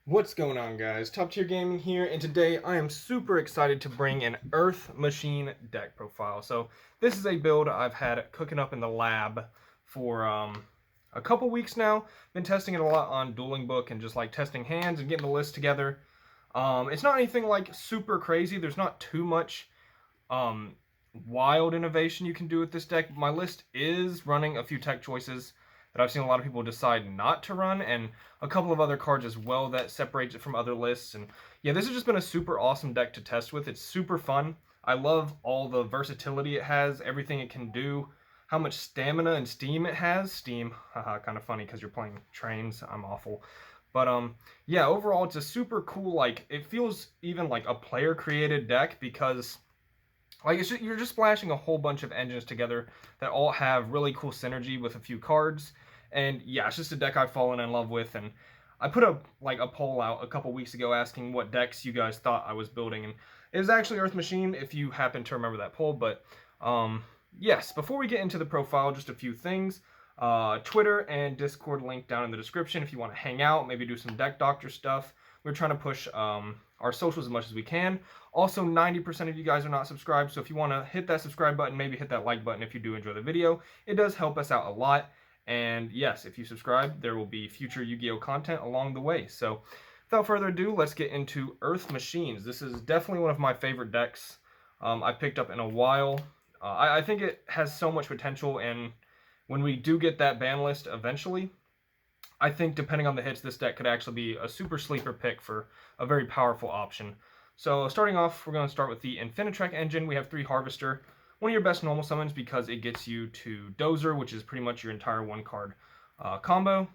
What's going on, guys? Top Tier Gaming here, and today I am super excited to bring an Earth Machine deck profile. So this is a build I've had cooking up in the lab for a couple weeks now. Been testing it a lot on Dueling Book and just like testing hands and getting the list together. It's not anything like super crazy. There's not too much um, wild innovation you can do with this deck. My list is running a few tech choices that I've seen a lot of people decide not to run, and a couple of other cards as well that separates it from other lists. And yeah, this has just been a super awesome deck to test with. It's super fun. I love all the versatility it has, everything it can do, how much stamina and steam it has. Steam, haha, kind of funny because you're playing trains. I'm awful. But yeah, overall it's a super cool, like, it feels even like a player created deck because like you're just splashing a whole bunch of engines together that all have really cool synergy with a few cards. And yeah, it's just a deck I've fallen in love with. And I put a poll out a couple weeks ago asking what decks you guys thought I was building, and it was actually Earth Machine, if you happen to remember that poll. But yes, before we get into the profile, just a few things. Twitter and Discord link down in the description if you want to hang out, maybe do some deck doctor stuff. We're trying to push our socials as much as we can. Also, 90% of you guys are not subscribed, so if you want to hit that subscribe button, maybe hit that like button if you do enjoy the video. It does help us out a lot. And yes, if you subscribe, there will be future Yu-Gi-Oh content along the way. So without further ado, let's get into Earth Machines. This is definitely one of my favorite decks I've picked up in a while. I think it has so much potential, and when we do get that ban list eventually, I think depending on the hits, this deck could actually be a super sleeper pick for a very powerful option. So starting off, we're going to start with the Infinitrack engine. We have 3 Harvester, one of your best normal summons because it gets you to Dozer, which is pretty much your entire 1-card combo.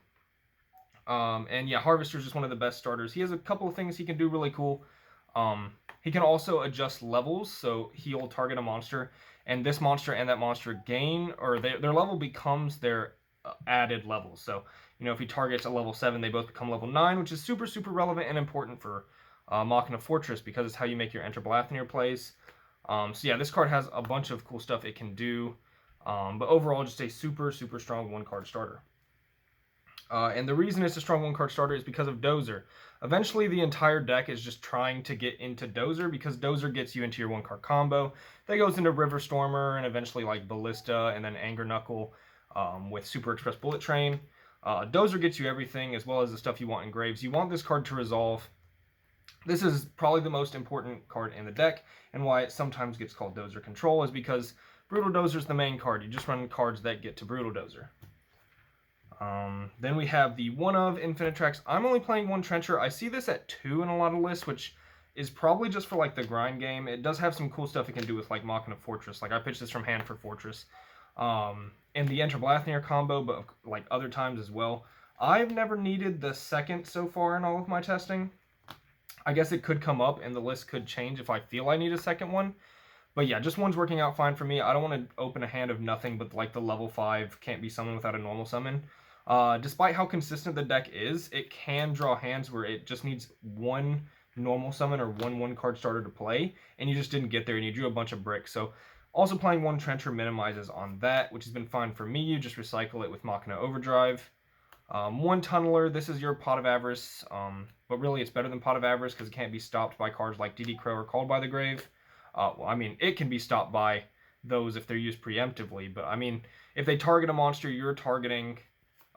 And yeah, Harvester is just one of the best starters. He has a couple of things he can do really cool. He can also adjust levels, so he'll target a monster, and this monster and that monster gain, or their level becomes their added levels. So, you know, if he targets a level 7, they both become level 9, which is super, super relevant and important for Machina Fortress because it's how you make your Enter Blathnir plays. So yeah, this card has a bunch of cool stuff it can do, but overall just a super, super strong 1-card starter. And the reason it's a strong 1-card starter is because of Dozer. Eventually, the entire deck is just trying to get into Dozer because Dozer gets you into your 1-card combo. That goes into River Stormer and eventually like Ballista and then Anger Knuckle with Super Express Bullet Train. Dozer gets you everything as well as the stuff you want in Graves. You want this card to resolve. This is probably the most important card in the deck, and why it sometimes gets called Dozer Control is because Brutal Dozer is the main card. You just run cards that get to Brutal Dozer. Then we have the one of Infinitracks. I'm only playing 1 Trencher. I see this at 2 in a lot of lists, which is probably just for like the grind game. It does have some cool stuff it can do with like Machina Fortress. Like I pitched this from hand for Fortress. And the Enter Blathnir combo, but like other times as well. I've never needed the second so far in all of my testing. I guess it could come up and the list could change if I feel I need a second one. But yeah, just 1's working out fine for me. I don't want to open a hand of nothing but like the level 5 can't be summoned without a normal summon. Despite how consistent the deck is, it can draw hands where it just needs 1 normal summon or 1-card starter to play, and you just didn't get there and you drew a bunch of bricks. So also playing 1 Trencher minimizes on that, which has been fine for me. You just recycle it with Machina Overdrive. 1 Tunneler, this is your Pot of Avarice, but really it's better than Pot of Avarice because it can't be stopped by cards like DD Crow or Called by the Grave. Well, I mean, it can be stopped by those if they're used preemptively, but I mean, if they target a monster you're targeting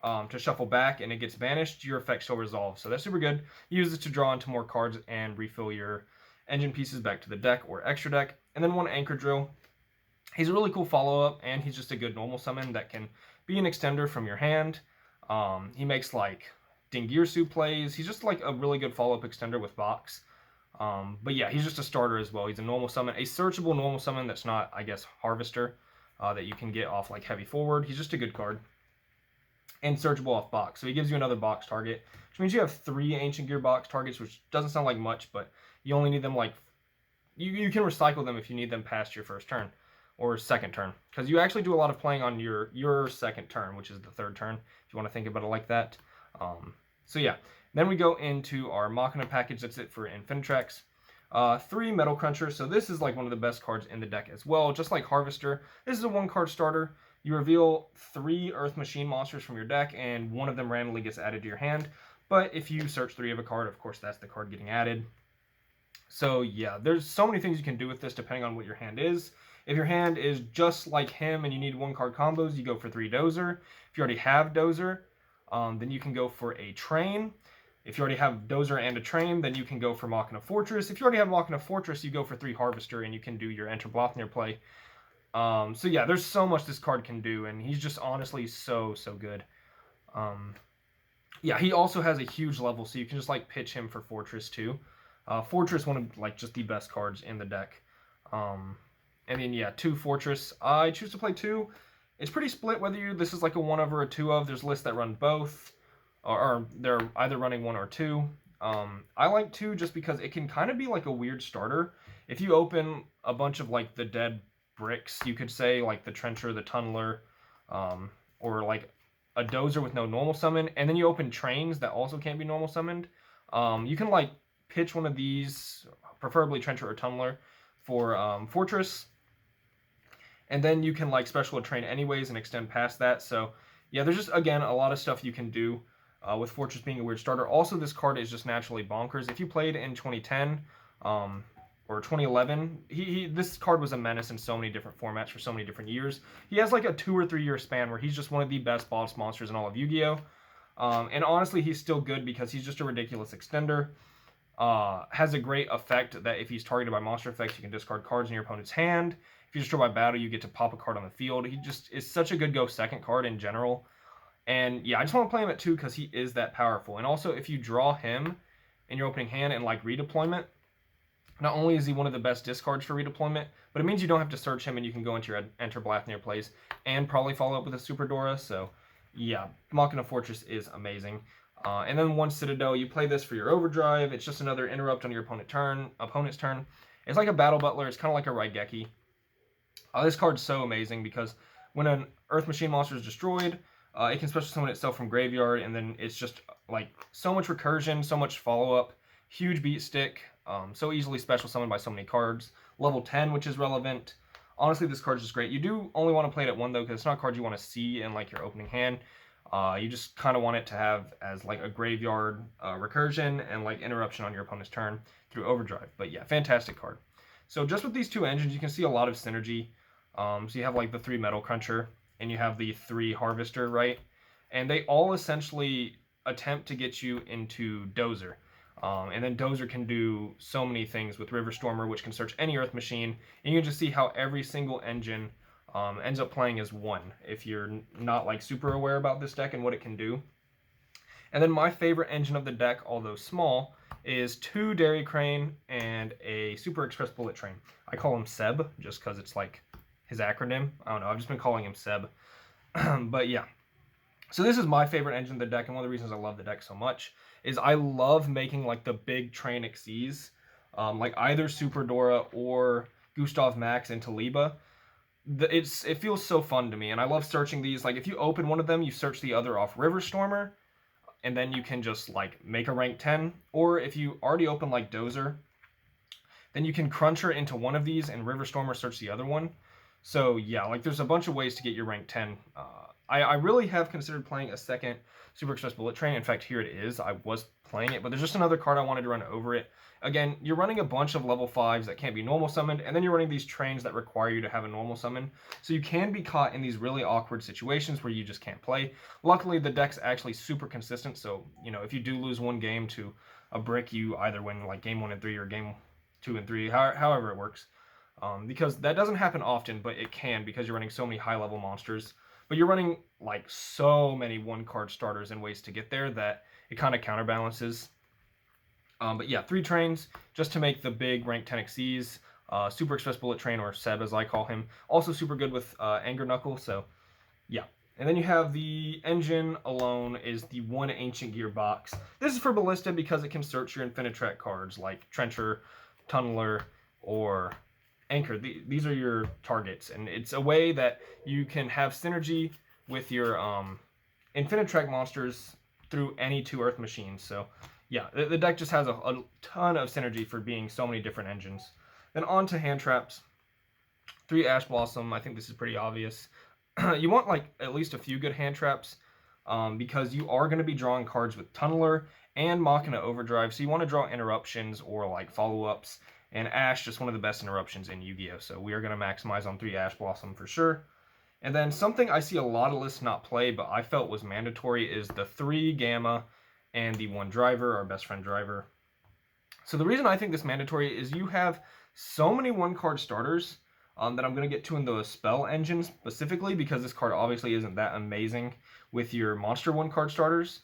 to shuffle back and it gets banished, your effect still resolves. So that's super good. Use this to draw into more cards and refill your engine pieces back to the deck or extra deck. And then 1 Anchor Drill. He's a really cool follow-up, and he's just a good normal summon that can be an extender from your hand. He makes like Dingirsu plays. He's just like a really good follow-up extender with Box. But yeah, he's just a starter as well. He's a normal summon, a searchable normal summon that's not, I guess, Harvester, that you can get off like Heavy Forward. He's just a good card. And searchable off Box. So he gives you another Box target, which means you have 3 Ancient Gear Box targets, which doesn't sound like much, but you only need them like, you can recycle them if you need them past your first turn. Or second turn, because you actually do a lot of playing on your second turn, which is the 3rd turn, if you want to think about it like that. So yeah, then we go into our Machina package. That's it for Infinitracks. 3 Metal Cruncher, so this is like one of the best cards in the deck as well, just like Harvester. This is a 1-card starter. You reveal 3 Earth Machine monsters from your deck, and one of them randomly gets added to your hand. But if you search 3 of a card, of course, that's the card getting added. So yeah, there's so many things you can do with this depending on what your hand is. If your hand is just like him and you need 1-card combos, you go for 3 Dozer. If you already have Dozer, then you can go for a Train. If you already have Dozer and a Train, then you can go for Machina Fortress. If you already have Machina Fortress, you go for 3 Harvester and you can do your Enter Blothnir play. So yeah, there's so much this card can do, and he's just honestly so good. Yeah, he also has a huge level, so you can just like pitch him for Fortress too. Fortress, one of like just the best cards in the deck. And then yeah, 2 Fortress. I choose to play 2. It's pretty split whether this is like a 1 of or a 2 of. There's lists that run both, or they're either running 1 or 2. I like 2 just because it can kind of be like a weird starter. If you open a bunch of like the dead bricks, you could say like the Trencher, the Tunneler, or like a Dozer with no normal summon, and then you open Trains that also can't be normal summoned. You can like pitch one of these, preferably Trencher or Tunneler, for Fortress, and then you can like special a Train anyways and extend past that. So yeah, there's just again a lot of stuff you can do with Fortress being a weird starter. Also, this card is just naturally bonkers. If you played in 2010 or 2011, this card was a menace in so many different formats for so many different years. He has like a 2 or 3 year span where he's just one of the best boss monsters in all of Yu-Gi-Oh! And honestly, he's still good because he's just a ridiculous extender. Has a great effect that if he's targeted by monster effects, you can discard cards in your opponent's hand. If you destroy by battle, you get to pop a card on the field. He just is such a good go second card in general. And yeah, I just want to play him at 2 because he is that powerful. And also, if you draw him in your opening hand and like redeployment, not only is he one of the best discards for redeployment, but it means you don't have to search him and you can go into your Enter Blothnir plays and probably follow up with a Super Dora. So yeah, Machina Fortress is amazing. And then 1 Citadel, you play this for your Overdrive. It's just another interrupt on your opponent's turn. It's like a Battle Butler. It's kind of like a Raigeki. This card's so amazing because when an Earth Machine monster is destroyed, it can special summon itself from graveyard, and then it's just like so much recursion, so much follow-up, huge beat stick, so easily special summoned by so many cards. Level 10, which is relevant. Honestly, this card's just great. You do only want to play it at 1 though, because it's not a card you want to see in like your opening hand. You just kind of want it to have as like a graveyard recursion and like interruption on your opponent's turn through Overdrive. But yeah, fantastic card. So just with these 2 engines, you can see a lot of synergy. So you have like the 3 Metal Cruncher and you have the 3 Harvester, right? And they all essentially attempt to get you into Dozer. And then Dozer can do so many things with River Stormer, which can search any Earth Machine. And you can just see how every single engine ends up playing as 1 if you're not like super aware about this deck and what it can do. And then my favorite engine of the deck, although small, is 2 Dairy Crane and a Super Express Bullet Train. I call him Seb just because it's like his acronym. I don't know, I've just been calling him Seb. But yeah. So this is my favorite engine of the deck, and one of the reasons I love the deck so much is I love making like the big Train Xyz, like either Super Dora or Gustav Max into Liba. It feels so fun to me, and I love searching these. Like if you open one of them, you search the other off River Stormer, and then you can just like make a rank 10. Or if you already open like Dozer, then you can Cruncher into one of these and River Stormer search the other one. So yeah, like there's a bunch of ways to get your rank 10. I really have considered playing a second Super Express Bullet Train. In fact, here it is. I was playing it, but there's just another card I wanted to run over it. Again, you're running a bunch of level 5s that can't be normal summoned, and then you're running these trains that require you to have a normal summon. So you can be caught in these really awkward situations where you just can't play. Luckily, the deck's actually super consistent, so you know if you do lose 1 game to a brick, you either win like game 1 and 3 or game 2 and 3, however it works. Because that doesn't happen often, but it can because you're running so many high-level monsters. But you're running like so many 1-card starters and ways to get there that it kind of counterbalances. But yeah, 3 trains just to make the big rank 10 Xyz. Super Express Bullet Train, or Seb as I call him. Also super good with Anger Knuckle, so yeah. And then you have the engine alone is the 1 Ancient Gearbox. This is for Ballista because it can search your Infinitrack cards like Trencher, Tunneler, or Anchor. These are your targets, and it's a way that you can have synergy with your Infinitrack monsters through any 2 Earth Machines. So yeah, the deck just has a ton of synergy for being so many different engines. Then on to hand traps. 3 Ash Blossom. I think this is pretty obvious. You want like at least a few good hand traps. because you are going to be drawing cards with Tunneler and Machina Overdrive, so you want to draw interruptions or like follow-ups, and Ash, just one of the best interruptions in Yu-Gi-Oh! So we are going to maximize on 3 Ash Blossom for sure. And then something I see a lot of lists not play, but I felt was mandatory, is the 3 Gamma and the 1 Driver, our best friend Driver. So the reason I think this mandatory is you have so many 1-card starters that I'm going to get to in the spell engine specifically, because this card obviously isn't that amazing with your monster 1-card starters.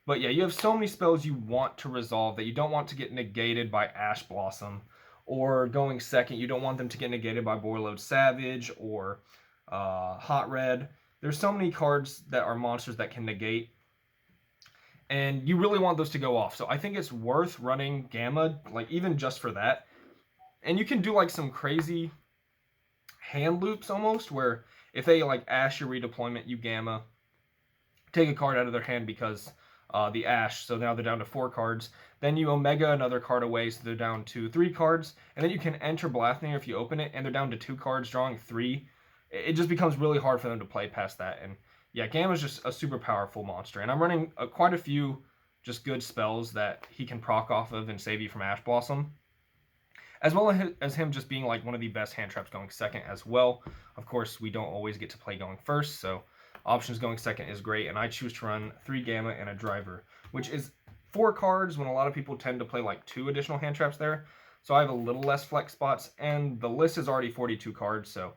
But yeah, you have so many spells you want to resolve that you don't want to get negated by Ash Blossom, or going second, you don't want them to get negated by Borreload Savage or Hot Red. There's so many cards that are monsters that can negate, and you really want those to go off. So I think it's worth running Gamma, like even just for that. And you can do like some crazy hand loops almost, where if they like Ash your redeployment, you Gamma, take a card out of their hand because the Ash, so now they're down to 4 cards. Then you Omega another card away, so they're down to 3 cards. And then you can enter Blathnir if you open it, and they're down to 2 cards, drawing 3. It just becomes really hard for them to play past that. And yeah, Gamma's just a super powerful monster. And I'm running quite a few just good spells that he can proc off of and save you from Ash Blossom, as well as him just being like one of the best hand traps going second as well. Of course, we don't always get to play going first, so options going second is great, and I choose to run 3 Gamma and a Driver, which is 4 cards when a lot of people tend to play like 2 additional hand traps there. So I have a little less flex spots, and the list is already 42 cards, so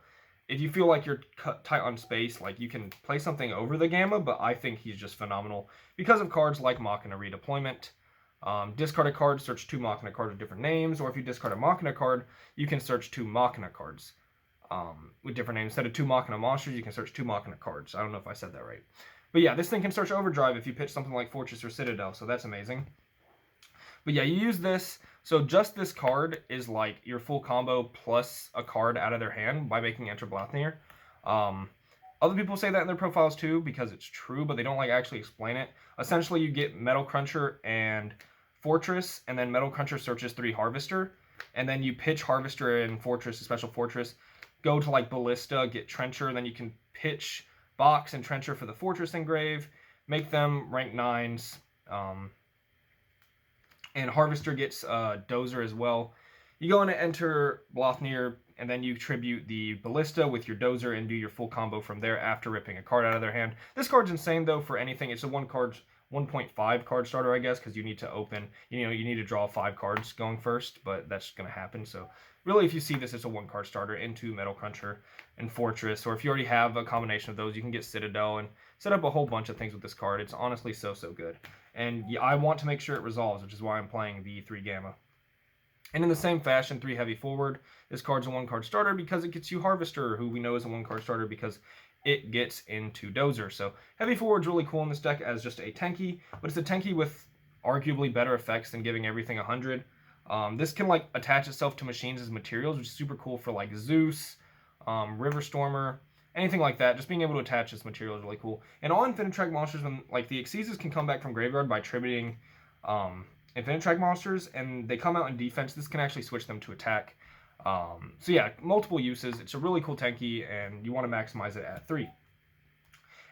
if you feel like you're tight on space, like you can play something over the Gamma, but I think he's just phenomenal because of cards like Machina Redeployment. Discard a card, search 2 Machina cards with different names, or if you discard a Machina card, you can search 2 Machina cards with different names. Instead of 2 Machina monsters, you can search 2 Machina cards. I don't know if I said that right. But yeah, this thing can search Overdrive if you pitch something like Fortress or Citadel, so that's amazing. But yeah, you use this, so just this card is like your full combo plus a card out of their hand by making Enter Blathnir. Other people say that in their profiles too, because it's true, but they don't like actually explain it. Essentially, you get Metal Cruncher and Fortress, and then Metal Cruncher searches 3 Harvester, and then you pitch Harvester and Fortress, a special Fortress, go to like Ballista, get Trencher, then you can pitch Box and Trencher for the Fortress engrave, make them rank 9s, and Harvester gets Dozer as well. You go in and enter Blathnir, and then you tribute the Ballista with your Dozer and do your full combo from there after ripping a card out of their hand. This card's insane though for anything. It's a 1.5 card starter, I guess, because you need to open, you need to draw 5 cards going first, but that's going to happen. So really, if you see this, it's a 1-card starter into Metal Cruncher and Fortress, or if you already have a combination of those, you can get Citadel and set up a whole bunch of things with this card. It's honestly so good. And yeah, I want to make sure it resolves, which is why I'm playing the 3 Gamma. And in the same fashion, 3 Heavy Forward. This card's a 1-card starter because it gets you Harvester, who we know is a 1-card starter because it gets into Dozer. So Heavy Forward's really cool in this deck as just a tanky, but it's a tanky with arguably better effects than giving everything 100. This can like attach itself to machines as materials, which is super cool for like Zeus, River Stormer, anything like that. Just being able to attach this material is really cool. And all Infinitrack monsters, when like the Excesis can come back from graveyard by tributing Infinitrack monsters, and they come out in defense, this can actually switch them to attack. So yeah, multiple uses. It's a really cool tanky, and you want to maximize it at 3.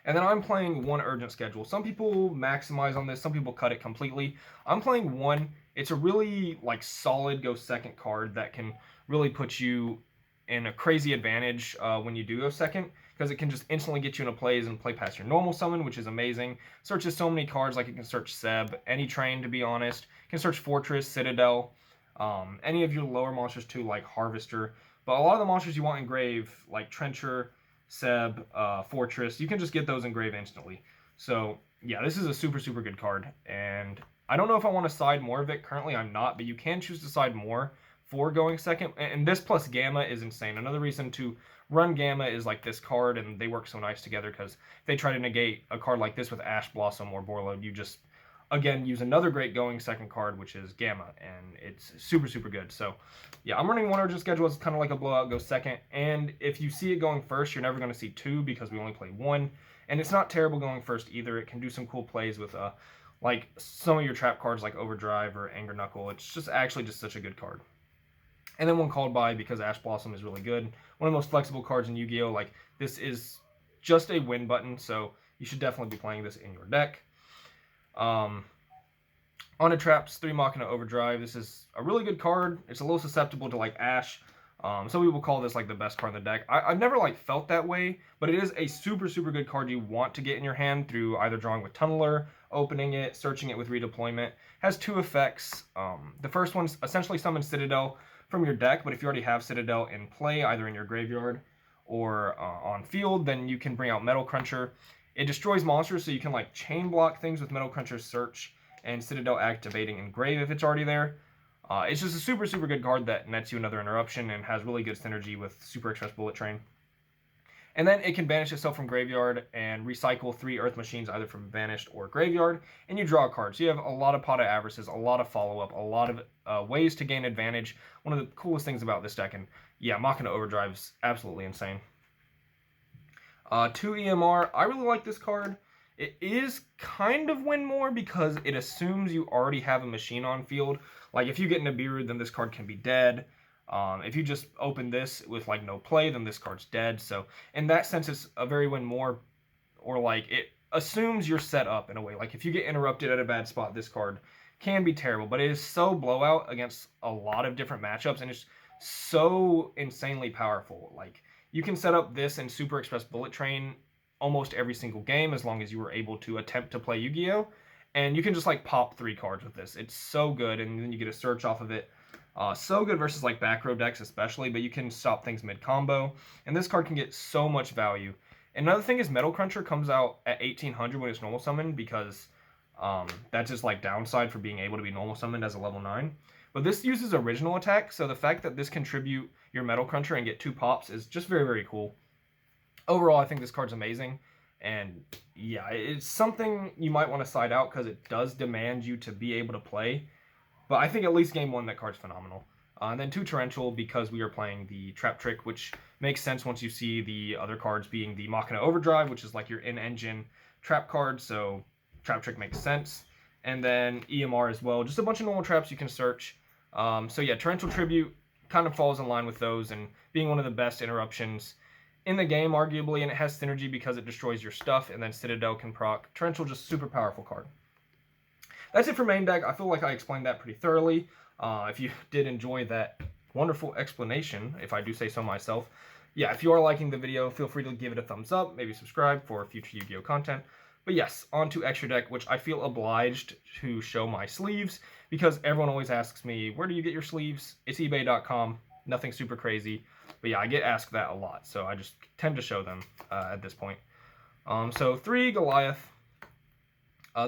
And then I'm playing 1 Urgent Schedule. Some people maximize on this, some people cut it completely. I'm playing 1. It's a really like solid go second card that can really put you in a crazy advantage when you do go second, because it can just instantly get you into plays and play past your normal summon, which is amazing. Searches so many cards, like it can search Seb, any train to be honest. It can search Fortress, Citadel, any of your lower monsters too, like Harvester. But a lot of the monsters you want engrave, like Trencher, Seb, Fortress, you can just get those engrave instantly. So yeah, this is a super good card, and I don't know if I want to side more of it. Currently I'm not, but you can choose to side more for going second, and this plus Gamma is insane. Another reason to run Gamma is like this card, and they work so nice together, because if they try to negate a card like this with Ash Blossom or Borreload, you just again use another great going second card, which is Gamma, and it's super good. So yeah, I'm running 1 Urgent Schedule. It's kind of like a blowout go second, and if you see it going first, you're never going to see 2 because we only play 1, and it's not terrible going first either. It can do some cool plays with like some of your trap cards like Overdrive or Anger Knuckle. It's just actually just such a good card. And then 1 Called By, because Ash Blossom is really good. One of the most flexible cards in Yu-Gi-Oh! Like, this is just a win button, so you should definitely be playing this in your deck. On a traps, 3 Machina Overdrive. This is a really good card. It's a little susceptible to like Ash. Some people call this like the best card in the deck. I've never like felt that way, but it is a super good card you want to get in your hand through either drawing with Tunneler, opening it, searching it with redeployment. Has 2 effects. The first one's essentially summon Citadel from your deck, but if you already have Citadel in play, either in your graveyard or on field, then you can bring out Metal Cruncher. It destroys monsters, so you can like chain block things with Metal Cruncher's search and Citadel activating Engrave if it's already there. It's just a super good card that nets you another interruption and has really good synergy with Super Express Bullet Train. And then it can banish itself from graveyard and recycle 3 Earth Machines either from banished or graveyard, and you draw a card. So you have a lot of Pot of Avarices, a lot of follow-up, a lot of ways to gain advantage. One of the coolest things about this deck, and yeah, Machina Overdrive's absolutely insane. 2 EMR, I really like this card. It is kind of win more because it assumes you already have a machine on field. Like if you get Nibiru, then this card can be dead. If you just open this with like no play, then this card's dead. So in that sense, it's a very win more, or like it assumes you're set up in a way. Like if you get interrupted at a bad spot, this card can be terrible, but it is so blowout against a lot of different matchups, and it's so insanely powerful. Like you can set up this and Super Express Bullet Train almost every single game as long as you were able to attempt to play Yu-Gi-Oh! And you can just like pop 3 cards with this. It's so good, and then you get a search off of it. So good versus like back row decks especially, but you can stop things mid-combo. And this card can get so much value. And another thing is Metal Cruncher comes out at 1800 when it's normal summon, because that's just like downside for being able to be normal summoned as a level 9. But this uses original attack, so the fact that this can tribute your Metal Cruncher and get 2 pops is just very cool. Overall, I think this card's amazing, and yeah, it's something you might want to side out because it does demand you to be able to play, but I think at least game 1, that card's phenomenal. And then 2 Torrential, because we are playing the Trap Trick, which makes sense once you see the other cards being the Machina Overdrive, which is like your in-engine trap card, so Trap Trick makes sense. And then EMR as well, just a bunch of normal traps you can search. So yeah, Torrential Tribute kind of falls in line with those, and being one of the best interruptions in the game, arguably, and it has synergy because it destroys your stuff, and then Citadel can proc. Torrential, just super powerful card. That's it for main deck. I feel like I explained that pretty thoroughly. If you did enjoy that wonderful explanation, if I do say so myself, yeah, if you are liking the video, feel free to give it a thumbs up, maybe subscribe for future Yu-Gi-Oh! Content. But yes, on to Extra Deck, which I feel obliged to show my sleeves, because everyone always asks me, where do you get your sleeves? It's ebay.com, nothing super crazy. But yeah, I get asked that a lot, so I just tend to show them at this point. So 3 Goliath.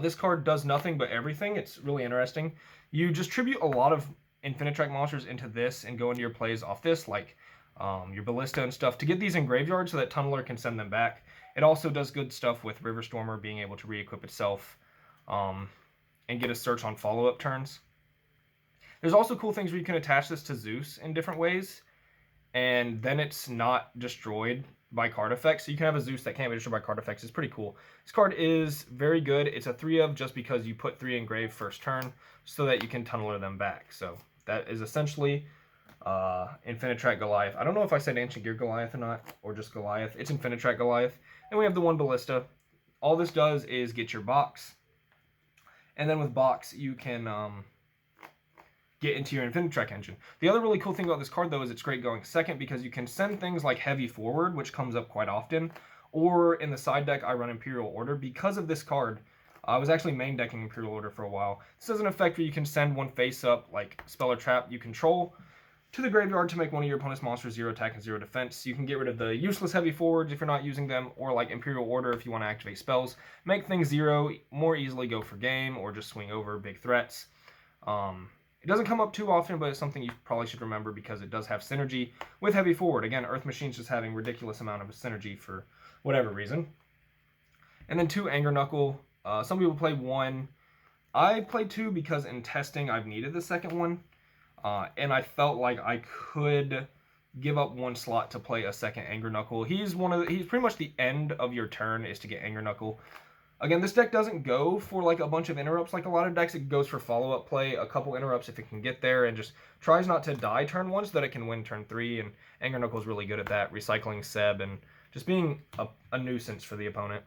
This card does nothing but everything. It's really interesting. You just tribute a lot of Infinitrack monsters into this and go into your plays off this, like your Ballista and stuff, to get these in graveyard so that Tunneler can send them back. It also does good stuff with River Stormer being able to re-equip itself and get a search on follow-up turns. There's also cool things where you can attach this to Zeus in different ways, and then it's not destroyed by card effects. So you can have a Zeus that can't be destroyed by card effects. It's pretty cool. This card is very good. It's a 3 of just because you put 3 in grave first turn so that you can Tunneler them back. So that is essentially Infinitrack Goliath. I don't know if I said Ancient Gear Goliath or not, or just Goliath. It's Infinitrack Goliath. And we have the 1 Ballista. All this does is get your box. And then with box, you can get into your Infinitrack engine. The other really cool thing about this card, though, is it's great going second because you can send things like Heavy forward, which comes up quite often, or in the side deck, I run Imperial Order. Because of this card, I was actually main decking Imperial Order for a while. This has an effect where you can send one face up, like spell or trap you control, to the graveyard to make one of your opponent's monsters 0 attack and 0 defense. You can get rid of the useless Heavy forwards if you're not using them, or like Imperial Order if you want to activate spells. Make things 0, more easily go for game, or just swing over big threats. It doesn't come up too often, but it's something you probably should remember because it does have synergy with Heavy Forward. Again, Earth Machine's just having ridiculous amount of synergy for whatever reason. And then 2 Anger Knuckle. Some people play 1. I played 2 because in testing I've needed the second one. And I felt like I could give up 1 slot to play a second Anger Knuckle. He's pretty much the end of your turn is to get Anger Knuckle. Again, this deck doesn't go for like a bunch of interrupts like a lot of decks. It goes for follow-up play, a couple interrupts if it can get there, and just tries not to die turn 1 so that it can win turn 3. And Anger Knuckle is really good at that, recycling Seb and just being a nuisance for the opponent.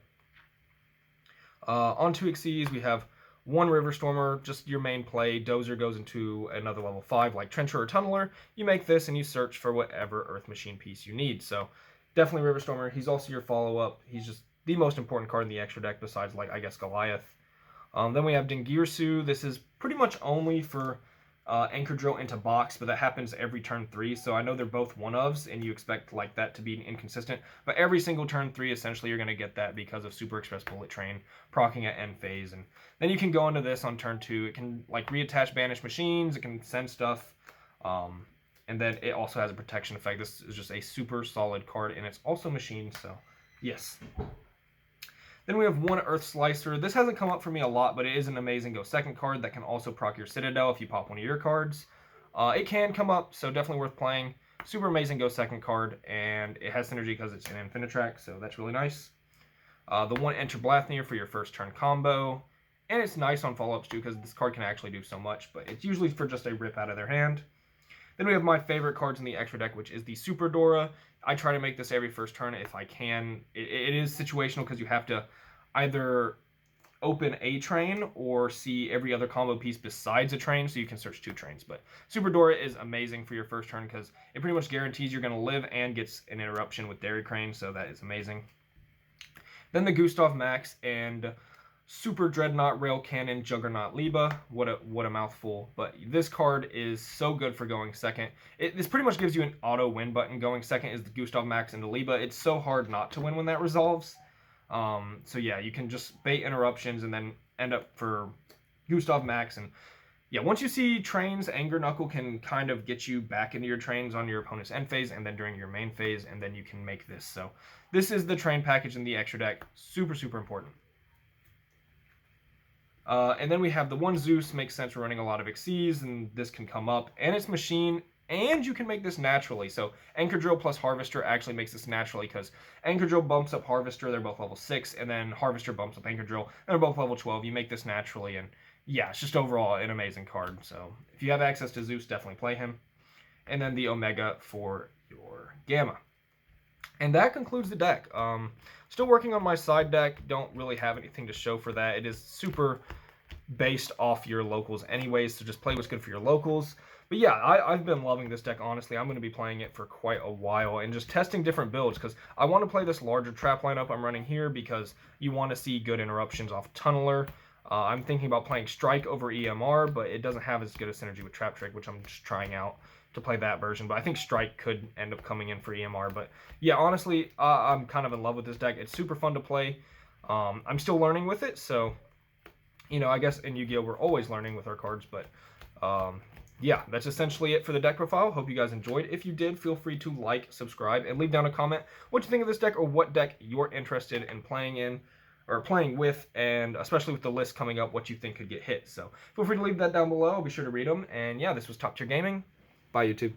On 2XCs, we have one River Stormer, just your main play. Dozer goes into another level 5, like Trencher or Tunneler. You make this and you search for whatever Earth Machine piece you need. So definitely River Stormer. He's also your follow-up. He's just the most important card in the extra deck besides, like, I guess, Goliath. Then we have Dingirsu. This is pretty much only for Anchor Drill into box, but that happens every turn 3. So I know they're both one-ofs, and you expect like that to be inconsistent. But every single turn 3, essentially, you're going to get that because of Super Express Bullet Train proccing at end phase. And then you can go into this on turn 2. It can like reattach banished machines. It can send stuff. And then it also has a protection effect. This is just a super solid card, and it's also machine, so yes. Then we have one Earth Slicer. This hasn't come up for me a lot, but it is an amazing Go Second card that can also proc your Citadel if you pop one of your cards. It can come up, so definitely worth playing. Super amazing Go Second card, and it has synergy because it's an Infinitrack, so that's really nice. The one Enter Blathnir for your first turn combo, and it's nice on follow-ups too because this card can actually do so much, but it's usually for just a rip out of their hand. Then we have my favorite cards in the extra deck, which is the Super Dora. I try to make this every first turn if I can. It is situational because you have to either open a train or see every other combo piece besides a train, so you can search 2 trains. But Super Dora is amazing for your first turn because it pretty much guarantees you're going to live and gets an interruption with Dairy Crane, so that is amazing. Then the Gustav Max and Super Dreadnought Rail Cannon Juggernaut Liba. What a mouthful. But this card is so good for going second. This pretty much gives you an auto win button. Going second is the Gustav Max into Liba. It's so hard not to win when that resolves. So yeah, you can just bait interruptions and then end up for Gustav Max. And yeah, once you see trains, Anger Knuckle can kind of get you back into your trains on your opponent's end phase and then during your main phase, and then you can make this. So this is the train package in the extra deck. Super, super important. And then we have the one Zeus. Makes sense for running a lot of Xyz, and this can come up. And it's machine, and you can make this naturally. So Anchor Drill plus Harvester actually makes this naturally because Anchor Drill bumps up Harvester. They're both level 6, and then Harvester bumps up Anchor Drill, and they're both level 12. You make this naturally, and yeah, it's just overall an amazing card. So if you have access to Zeus, definitely play him. And then the Omega for your Gamma. And that concludes the deck. Still working on my side deck. Don't really have anything to show for that. It is super based off your locals anyways, so just play what's good for your locals. But yeah, I've been loving this deck, honestly. I'm going to be playing it for quite a while and just testing different builds because I want to play this larger trap lineup I'm running here because you want to see good interruptions off Tunneler. I'm thinking about playing Strike over EMR, but it doesn't have as good a synergy with Trap Trick, which I'm just trying out to play that version. But I think Strike could end up coming in for EMR. But yeah, honestly, I'm kind of in love with this deck. It's super fun to play. I'm still learning with it, so you know, I guess in Yu-Gi-Oh! We're always learning with our cards, but yeah, that's essentially it for the deck profile. Hope you guys enjoyed. If you did, feel free to like, subscribe, and leave down a comment what you think of this deck or what deck you're interested in playing in or playing with, and especially with the list coming up, what you think could get hit. So feel free to leave that down below. I'll be sure to read them. And yeah, this was Top Tier Gaming. Bye, YouTube.